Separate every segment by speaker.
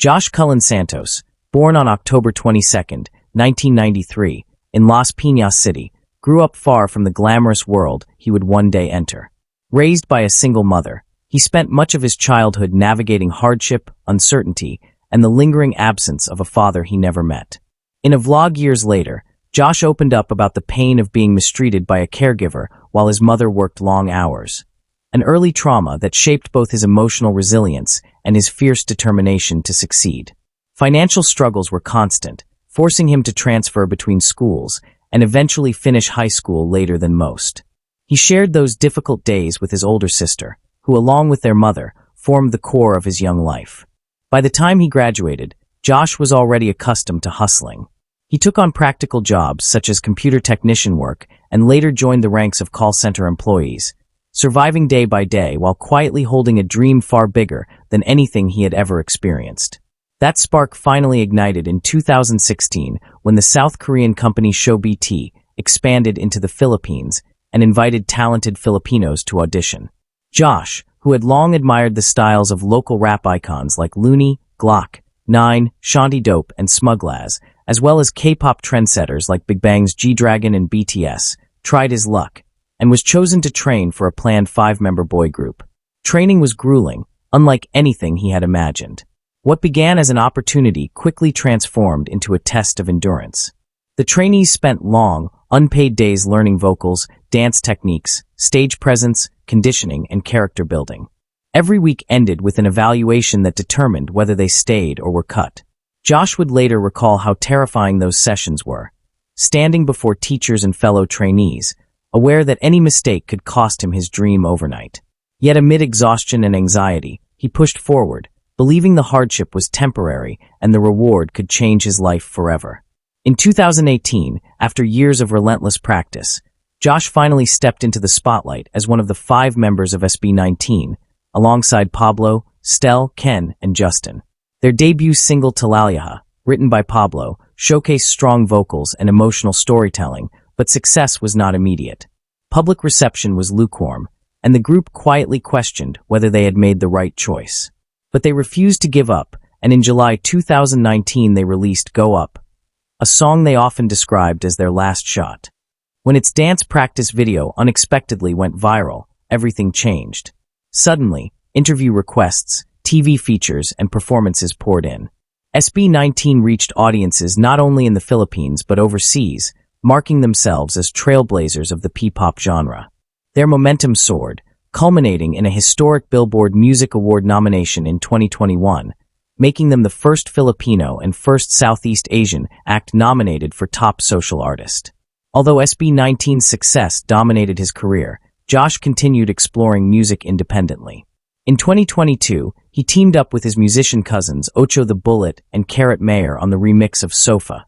Speaker 1: Josh Cullen Santos, born on October 22, 1993, in Las Piñas City, grew up far from the glamorous world he would one day enter. Raised by a single mother, he spent much of his childhood navigating hardship, uncertainty, and the lingering absence of a father he never met. In a vlog years later, Josh opened up about the pain of being mistreated by a caregiver while his mother worked long hours, an early trauma that shaped both his emotional resilience and his fierce determination to succeed. Financial struggles were constant, forcing him to transfer between schools and eventually finish high school later than most. He shared those difficult days with his older sister, who, along with their mother, formed the core of his young life. By the time he graduated, Josh was already accustomed to hustling. He took on practical jobs such as computer technician work and later joined the ranks of call center employees, surviving day by day while quietly holding a dream far bigger than anything he had ever experienced. That spark finally ignited in 2016 when the South Korean company SBT expanded into the Philippines and invited talented Filipinos to audition. Josh, who had long admired the styles of local rap icons like Looney, Glock, 9, Shanty Dope, and Smuglaz, as well as K-pop trendsetters like Big Bang's G-Dragon and BTS, tried his luck, and was chosen to train for a planned 5-member boy group. Training was grueling, unlike anything he had imagined. What began as an opportunity quickly transformed into a test of endurance. The trainees spent long, unpaid days learning vocals, dance techniques, stage presence, conditioning, and character building. Every week ended with an evaluation that determined whether they stayed or were cut. Josh would later recall how terrifying those sessions were, standing before teachers and fellow trainees, aware that any mistake could cost him his dream overnight. Yet amid exhaustion and anxiety, he pushed forward, believing the hardship was temporary and the reward could change his life forever. In 2018, after years of relentless practice, Josh finally stepped into the spotlight as one of the 5 members of SB19, alongside Pablo, Stel, Ken, and Justin. Their debut single Talalaha, written by Pablo, showcased strong vocals and emotional storytelling, but success was not immediate. Public reception was lukewarm, and the group quietly questioned whether they had made the right choice. But they refused to give up, and in July 2019 they released Go Up, a song they often described as their last shot. When its dance practice video unexpectedly went viral, everything changed. Suddenly, interview requests, TV features, and performances poured in. SB19 reached audiences not only in the Philippines but overseas, marking themselves as trailblazers of the P-pop genre. Their momentum soared, culminating in a historic Billboard Music Award nomination in 2021, making them the first Filipino and first Southeast Asian act nominated for Top Social Artist. Although SB19's success dominated his career, Josh continued exploring music independently. In 2022, he teamed up with his musician cousins Ocho the Bullet and Carrot Mayer on the remix of Sofa,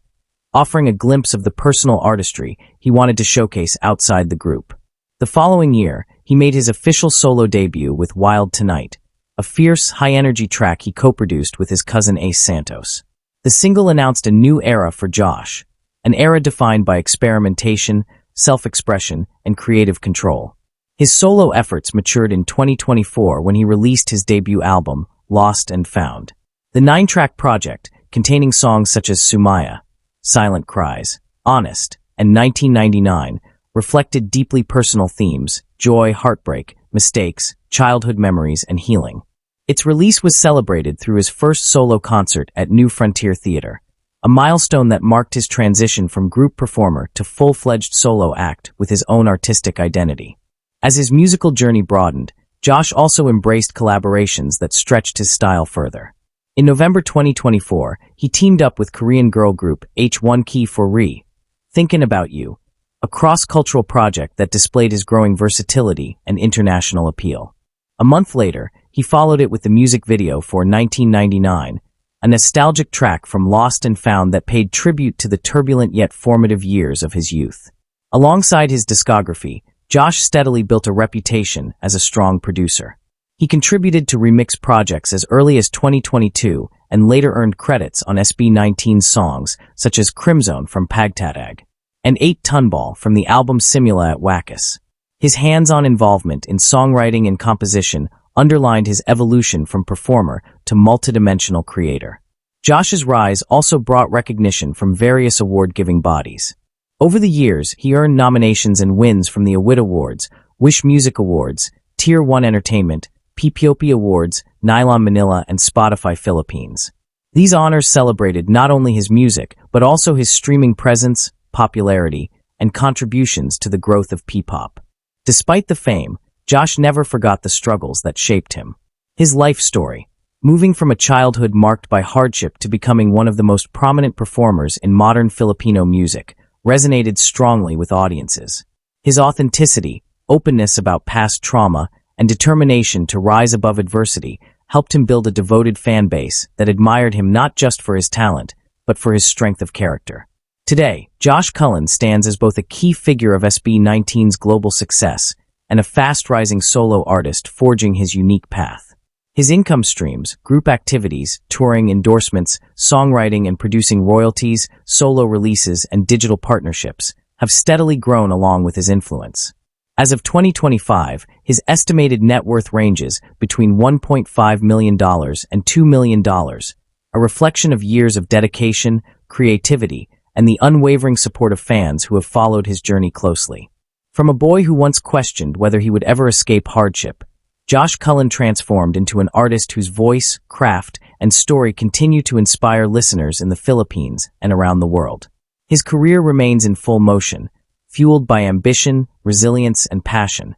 Speaker 1: offering a glimpse of the personal artistry he wanted to showcase outside the group. The following year, he made his official solo debut with Wild Tonight, a fierce, high-energy track he co-produced with his cousin Ace Santos. The single announced a new era for Josh, an era defined by experimentation, self-expression, and creative control. His solo efforts matured in 2024 when he released his debut album, Lost and Found. The 9-track project, containing songs such as Sumaya, Silent Cries, Honest, and 1999, reflected deeply personal themes: joy, heartbreak, mistakes, childhood memories, and healing. Its release was celebrated through his first solo concert at New Frontier Theater, a milestone that marked his transition from group performer to full-fledged solo act with his own artistic identity. As his musical journey broadened, Josh also embraced collaborations that stretched his style further. In November 2024, he teamed up with Korean girl group H1K4Re, Thinkin' About You, a cross-cultural project that displayed his growing versatility and international appeal. A month later, he followed it with the music video for 1999, a nostalgic track from Lost and Found that paid tribute to the turbulent yet formative years of his youth. Alongside his discography, Josh steadily built a reputation as a strong producer. He contributed to remix projects as early as 2022 and later earned credits on SB19's songs such as Crimzone from Pagtatag and 8-Ton Ball from the album Simula at Wackus. His hands-on involvement in songwriting and composition underlined his evolution from performer to multidimensional creator. Josh's rise also brought recognition from various award-giving bodies. Over the years, he earned nominations and wins from the Awit Awards, Wish Music Awards, Tier 1 Entertainment, PPOP Awards, Nylon Manila, and Spotify Philippines. These honors celebrated not only his music, but also his streaming presence, popularity, and contributions to the growth of P-pop. Despite the fame, Josh never forgot the struggles that shaped him. His life story, moving from a childhood marked by hardship to becoming one of the most prominent performers in modern Filipino music, resonated strongly with audiences. His authenticity, openness about past trauma, and determination to rise above adversity helped him build a devoted fan base that admired him not just for his talent, but for his strength of character. Today, Josh Cullen stands as both a key figure of SB19's global success and a fast-rising solo artist forging his unique path. His income streams, group activities, touring, endorsements, songwriting and producing royalties, solo releases, and digital partnerships have steadily grown along with his influence. As of 2025, his estimated net worth ranges between $1.5 million and $2 million, a reflection of years of dedication, creativity, and the unwavering support of fans who have followed his journey closely. From a boy who once questioned whether he would ever escape hardship, Josh Cullen transformed into an artist whose voice, craft, and story continue to inspire listeners in the Philippines and around the world. His career remains in full motion, fueled by ambition, resilience, and passion,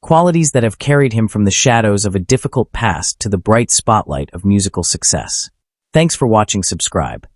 Speaker 1: qualities that have carried him from the shadows of a difficult past to the bright spotlight of musical success. Thanks for watching. Subscribe.